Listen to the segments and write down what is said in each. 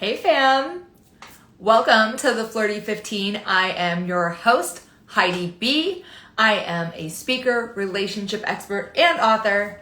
Hey fam! Welcome to the Flirty 15. I am your host, Heidi B. I am a speaker, relationship expert, and author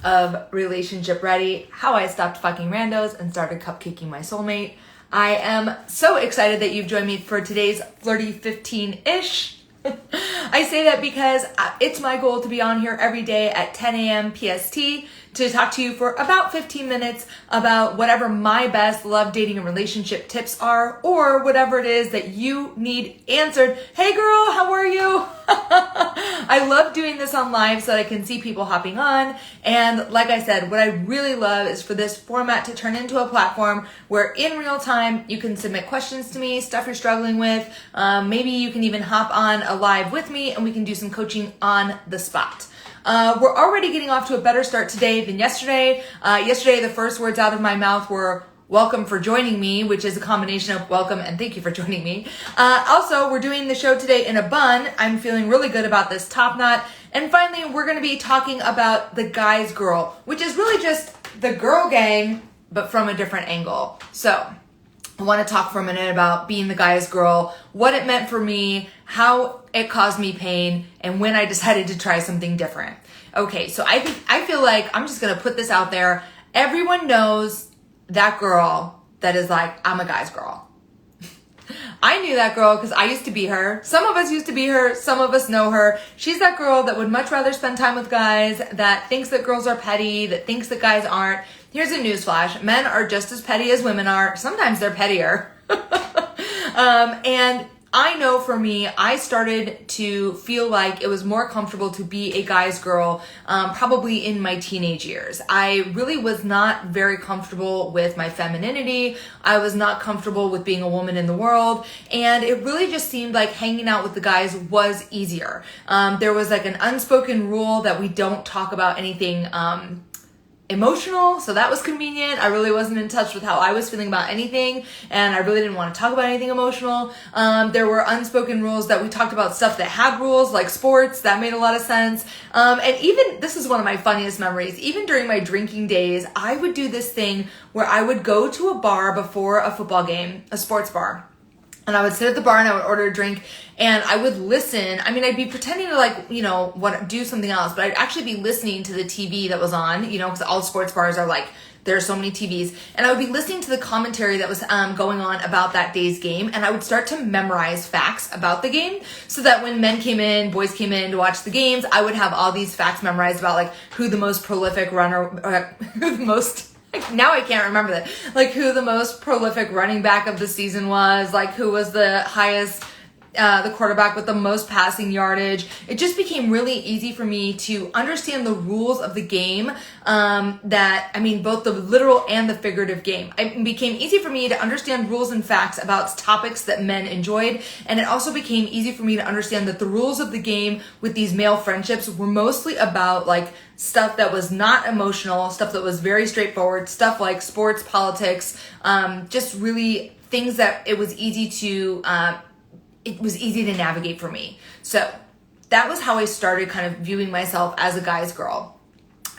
of Relationship Ready, How I Stopped Fucking Randos and Started Cupcaking My Soulmate. I am so excited that you've joined me for today's Flirty 15-ish. I say that because it's my goal to be on here every day at 10 a.m. PST to talk to you for about 15 minutes about whatever my best love, dating, and relationship tips are, or whatever it is that you need answered. Hey girl, how are you? I love doing this on live so that I can see people hopping on. And like I said, what I really love is for this format to turn into a platform where in real time you can submit questions to me, stuff you're struggling with. Maybe you can even hop on a live with me and we can do some coaching on the spot. We're already getting off to a better start today than yesterday. Yesterday, the first words out of my mouth were welcome for joining me, which is a combination of welcome and thank you for joining me. Also, we're doing the show today in a bun. I'm feeling really good about this top knot. And finally, we're going to be talking about the guy's girl, which is really just the girl gang, but from a different angle. So I want to talk for a minute about being the guy's girl, what it meant for me, how it caused me pain, and when I decided to try something different. Okay, so I feel like I'm just going to put this out there. Everyone knows that girl that is like, I'm a guy's girl. I knew that girl because I used to be her. Some of us used to be her. Some of us know her. She's that girl that would much rather spend time with guys, that thinks that girls are petty, that thinks that guys aren't. Here's a newsflash. Men are just as petty as women are. Sometimes they're pettier. And I know for me, I started to feel like it was more comfortable to be a guy's girl probably in my teenage years. I really was not very comfortable with my femininity. I was not comfortable with being a woman in the world. And it really just seemed like hanging out with the guys was easier. There was like an unspoken rule that we don't talk about anything emotional, so that was convenient. I really wasn't in touch with how I was feeling about anything, and I really didn't want to talk about anything emotional. There were unspoken rules that we talked about stuff that had rules, like sports. That made a lot of sense. And even, this is one of my funniest memories, even during my drinking days, I would do this thing where I would go to a bar before a football game, a sports bar. And I would sit at the bar and I would order a drink and I would listen. I mean, I'd be pretending to do something else, but I'd actually be listening to the TV that was on, because all sports bars are like, there are so many TVs. And I would be listening to the commentary that was going on about that day's game. And I would start to memorize facts about the game so that when men came in, boys came in to watch the games, I would have all these facts memorized about like who the most prolific runner, now I can't remember that. Like who the most prolific running back of the season was, like who was the highest, the quarterback with the most passing yardage. It just became really easy for me to understand the rules of the game, both the literal and the figurative game. It became easy for me to understand rules and facts about topics that men enjoyed. And it also became easy for me to understand that the rules of the game with these male friendships were mostly about like stuff that was not emotional, stuff that was very straightforward, stuff like sports, politics, just really things that it was easy to navigate for me. So that was how I started kind of viewing myself as a guy's girl.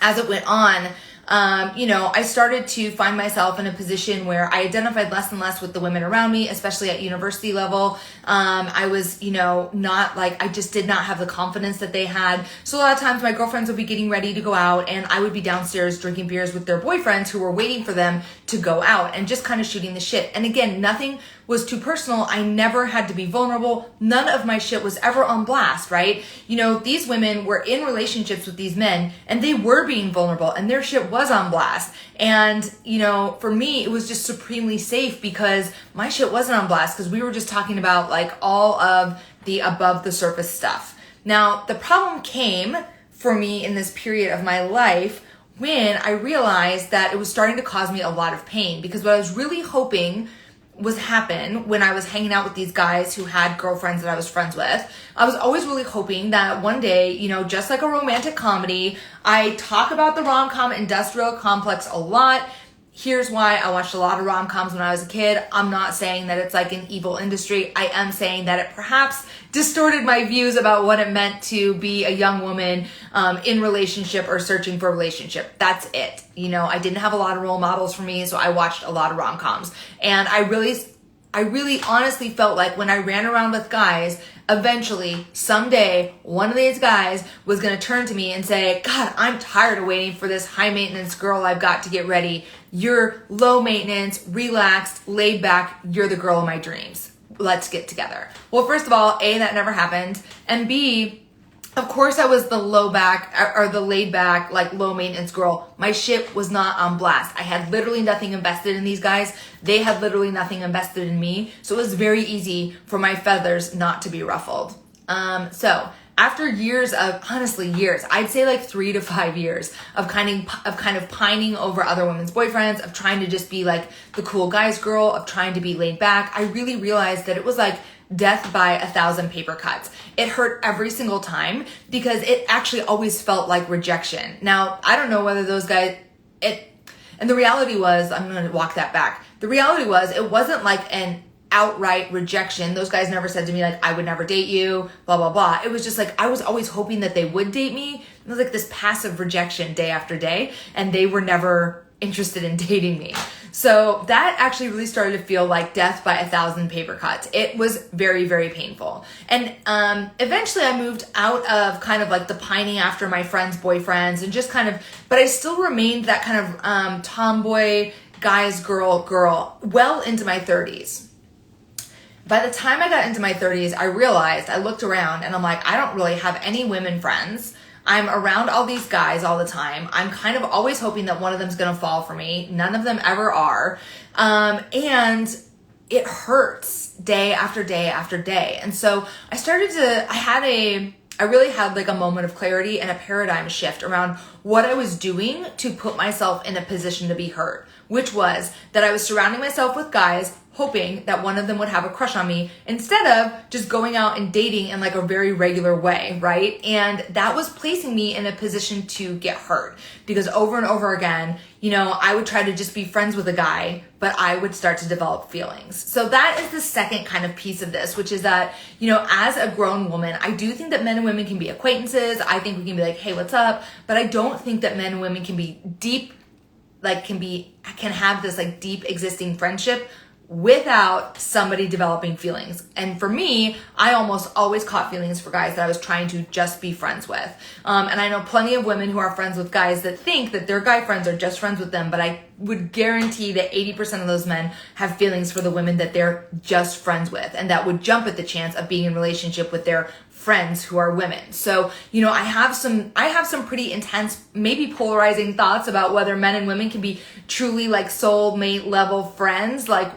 As it went on, I started to find myself in a position where I identified less and less with the women around me, especially at university level. I was, I just did not have the confidence that they had. So a lot of times my girlfriends would be getting ready to go out and I would be downstairs drinking beers with their boyfriends who were waiting for them to go out and just kind of shooting the shit. And again, nothing was too personal. I never had to be vulnerable. None of my shit was ever on blast, right? These women were in relationships with these men and they were being vulnerable and their shit was on blast. And, for me, it was just supremely safe because my shit wasn't on blast because we were just talking about like all of the above the surface stuff. Now, the problem came for me in this period of my life when I realized that it was starting to cause me a lot of pain because what I was really hoping was happen when I was hanging out with these guys who had girlfriends that I was friends with. I was always really hoping that one day, just like a romantic comedy, I talk about the rom-com industrial complex a lot. here's why. I watched a lot of rom-coms when I was a kid. I'm not saying that it's like an evil industry. I am saying that it perhaps distorted my views about what it meant to be a young woman in relationship or searching for a relationship. That's it. You know, I didn't have a lot of role models for me, so I watched a lot of rom-coms. And I really honestly felt like when I ran around with guys, eventually, someday, one of these guys was going to turn to me and say, God, I'm tired of waiting for this high maintenance girl I've got to get ready. You're low maintenance, relaxed, laid back. You're the girl of my dreams. Let's get together. Well, first of all, A, that never happened. And B, of course I was the laid back, like low maintenance girl. My ship was not on blast. I had literally nothing invested in these guys. They had literally nothing invested in me. So it was very easy for my feathers not to be ruffled. So after years of, honestly years, I'd say like 3 to 5 years of kind of pining over other women's boyfriends, of trying to just be like the cool guy's girl, of trying to be laid back, I really realized that it was like death by 1,000 paper cuts. It hurt every single time because it actually always felt like rejection. Now, I don't know whether those guys, and the reality was, I'm going to walk that back. The reality was, it wasn't like an outright rejection. Those guys never said to me like, I would never date you, blah, blah, blah. It was just like, I was always hoping that they would date me. It was like this passive rejection day after day, and they were never interested in dating me. So that actually really started to feel like death by 1,000 paper cuts. It was very, very painful. And eventually I moved out of kind of like the pining after my friends' boyfriends and just kind of, but I still remained that kind of tomboy, guy's girl well into my 30s. By the time I got into my 30s, I realized, I looked around and I'm like, I don't really have any women friends. I'm around all these guys all the time. I'm kind of always hoping that one of them's going to fall for me. None of them ever are. And it hurts day after day after day. And so I really had like a moment of clarity and a paradigm shift around what I was doing to put myself in a position to be hurt, which was that I was surrounding myself with guys hoping that one of them would have a crush on me instead of just going out and dating in like a very regular way, right? And that was placing me in a position to get hurt because over and over again, you know, I would try to just be friends with a guy, but I would start to develop feelings. So that is the second kind of piece of this, which is that, you know, as a grown woman, I do think that men and women can be acquaintances. I think we can be like, hey, what's up? But I don't think that men and women can be deep, like can have this like deep existing friendship without somebody developing feelings. And for me, I almost always caught feelings for guys that I was trying to just be friends with. And I know plenty of women who are friends with guys that think that their guy friends are just friends with them, but I would guarantee that 80% of those men have feelings for the women that they're just friends with, and that would jump at the chance of being in a relationship with their friends who are women. So, you know, I have some pretty intense, maybe polarizing thoughts about whether men and women can be truly like soulmate level friends, my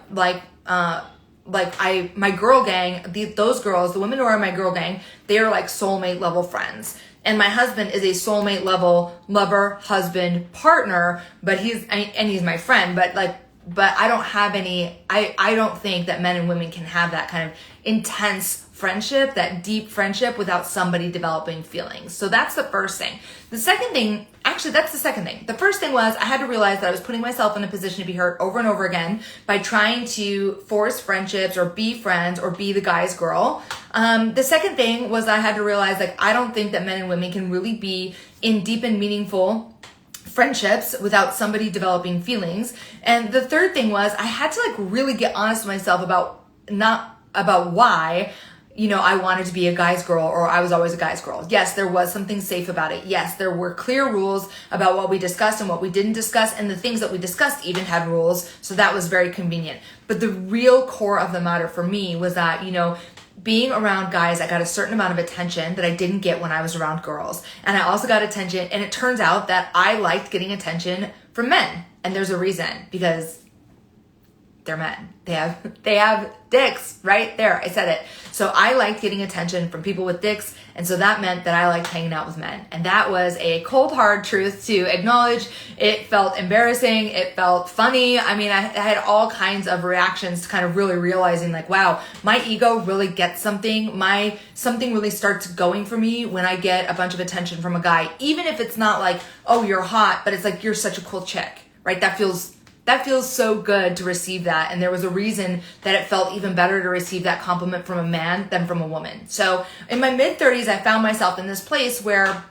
girl gang, those girls, the women who are in my girl gang, they are like soulmate level friends. And my husband is a soulmate level lover, husband, partner, but he's my friend, but I don't have any, I don't think that men and women can have that kind of intense friendship, that deep friendship without somebody developing feelings. So that's the first thing. The second thing, actually that's the second thing. The first thing was I had to realize that I was putting myself in a position to be hurt over and over again by trying to force friendships or be friends or be the guy's girl. The second thing was I had to realize like I don't think that men and women can really be in deep and meaningful friendships without somebody developing feelings. And the third thing was I had to like really get honest with myself about why, you know, I wanted to be a guy's girl or I was always a guy's girl. Yes, there was something safe about it. Yes, there were clear rules about what we discussed and what we didn't discuss, and the things that we discussed even had rules, so that was very convenient. But the real core of the matter for me was that, you know, being around guys, I got a certain amount of attention that I didn't get when I was around girls. And I also got attention, and it turns out that I liked getting attention from men. And there's a reason, because they're men. They have dicks right there. I said it. So I liked getting attention from people with dicks. And so that meant that I liked hanging out with men. And that was a cold, hard truth to acknowledge. It felt embarrassing. It felt funny. I mean, I had all kinds of reactions to kind of really realizing like, wow, my ego really gets something. Something really starts going for me when I get a bunch of attention from a guy, even if it's not like, oh, you're hot, but it's like, you're such a cool chick, right? That feels that feels so good to receive that. And there was a reason that it felt even better to receive that compliment from a man than from a woman. So in my mid-30s, I found myself in this place where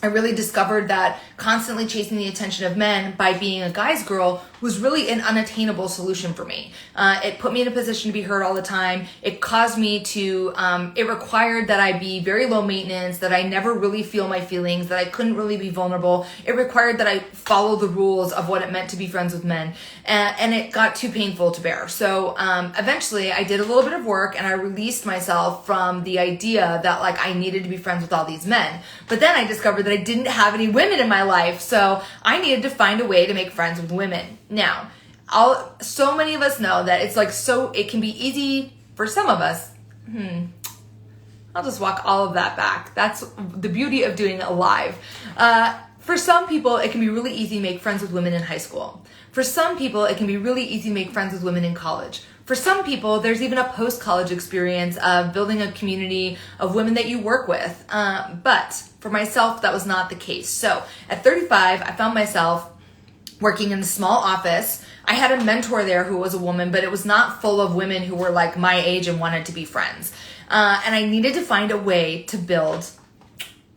I really discovered that constantly chasing the attention of men by being a guy's girl was really an unattainable solution for me. It put me in a position to be heard all the time. It caused me to, it required that I be very low maintenance, that I never really feel my feelings, that I couldn't really be vulnerable. It required that I follow the rules of what it meant to be friends with men. And it got too painful to bear. So eventually I did a little bit of work and I released myself from the idea that like I needed to be friends with all these men. But then I discovered that I didn't have any women in my life. So I needed to find a way to make friends with women. Now, so many of us know that it's like it can be easy for some of us. I'll just walk all of that back. That's the beauty of doing it live. For some people, it can be really easy to make friends with women in high school. For some people, it can be really easy to make friends with women in college. For some people, there's even a post-college experience of building a community of women that you work with. But for myself, that was not the case. So at 35, I found myself working in a small office. I had a mentor there who was a woman, but it was not full of women who were like my age and wanted to be friends. And I needed to find a way to build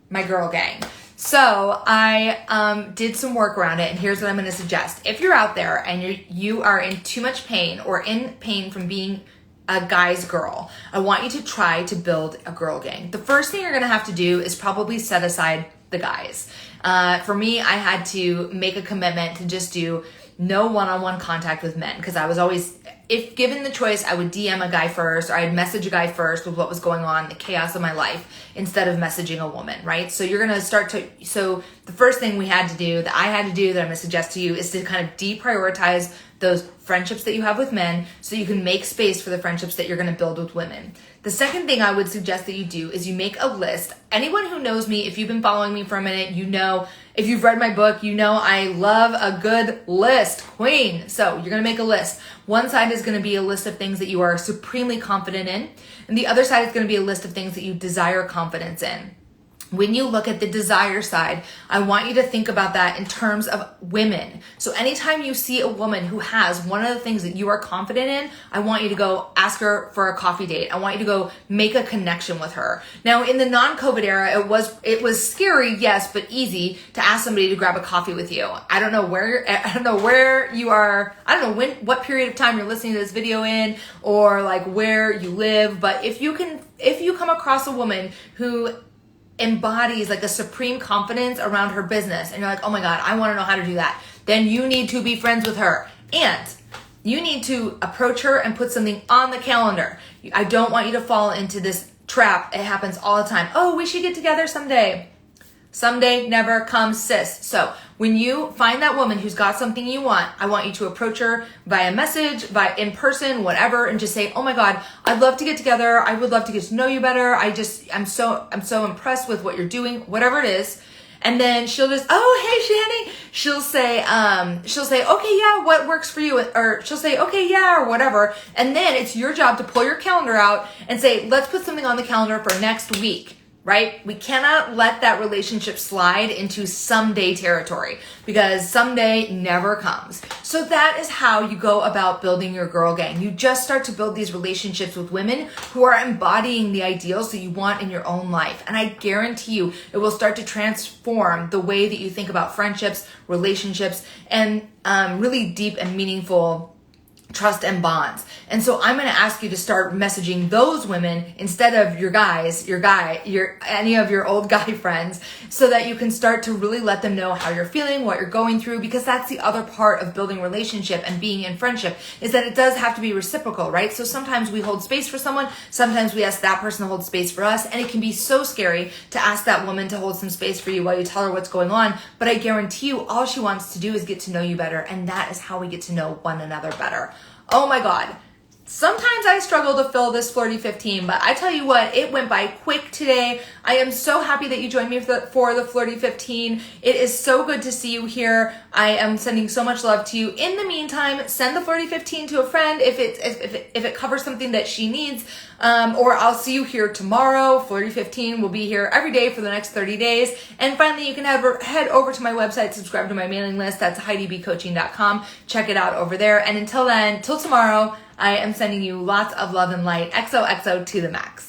my girl gang. So I did some work around it, and here's what I'm going to suggest. If you're out there and you are in too much pain or in pain from being a guy's girl, I want you to try to build a girl gang. The first thing you're going to have to do is probably set aside the guys. For me, I had to make a commitment to just do no one-on-one contact with men, because I was always, if given the choice, I would DM a guy first, or I'd message a guy first with what was going on, the chaos of my life, instead of messaging a woman, right? So you're going to so the first thing that I had to do, that I'm going to suggest to you, is to kind of deprioritize those friendships that you have with men so you can make space for the friendships that you're going to build with women. The second thing I would suggest that you do is you make a list. Anyone who knows me, if you've been following me for a minute, you know, if you've read my book, you know I love a good list, queen. So you're going to make a list. One side is going to be a list of things that you are supremely confident in, and the other side is going to be a list of things that you desire confidence in. When you look at the desire side, I want you to think about that in terms of women. So anytime you see a woman who has one of the things that you are confident in, I want you to go ask her for a coffee date. I want you to go make a connection with her. Now, in the non-COVID era, it was scary, yes, but easy to ask somebody to grab a coffee with you. I don't know where you are. I don't know what period of time you're listening to this video in, or like where you live. But if you come across a woman who embodies like a supreme confidence around her business, and you're like, oh my God, I want to know how to do that, then you need to be friends with her. And you need to approach her and put something on the calendar. I don't want you to fall into this trap. It happens all the time. Oh, we should get together someday. Someday never comes, sis. So when you find that woman who's got something you want, I want you to approach her via message, in person, whatever, and just say, oh my God, I'd love to get together. I would love to get to know you better. I'm so impressed with what you're doing, whatever it is. And then she'll just, oh, hey, Shanny. She'll say, okay, yeah, what works for you? Or she'll say, okay, yeah, or whatever. And then it's your job to pull your calendar out and say, let's put something on the calendar for next week. Right? We cannot let that relationship slide into someday territory, because someday never comes. So that is how you go about building your girl gang. You just start to build these relationships with women who are embodying the ideals that you want in your own life. And I guarantee you, it will start to transform the way that you think about friendships, relationships, and really deep and meaningful trust and bonds. And so I'm going to ask you to start messaging those women instead of any of your old guy friends, so that you can start to really let them know how you're feeling, what you're going through, because that's the other part of building relationship and being in friendship, is that it does have to be reciprocal, right? So sometimes we hold space for someone, sometimes we ask that person to hold space for us, and it can be so scary to ask that woman to hold some space for you while you tell her what's going on. But I guarantee you, all she wants to do is get to know you better, and that is how we get to know one another better. Oh my God. Sometimes I struggle to fill this Flirty 15, but I tell you what, it went by quick today. I am so happy that you joined me for the Flirty 15. It is so good to see you here. I am sending so much love to you. In the meantime, send the Flirty 15 to a friend if it covers something that she needs. Or I'll see you here tomorrow. Flirty 15 will be here every day for the next 30 days. And finally, you can head over to my website, subscribe to my mailing list. That's HeidiBcoaching.com. Check it out over there. And until then, till tomorrow, I am sending you lots of love and light. XOXO to the max.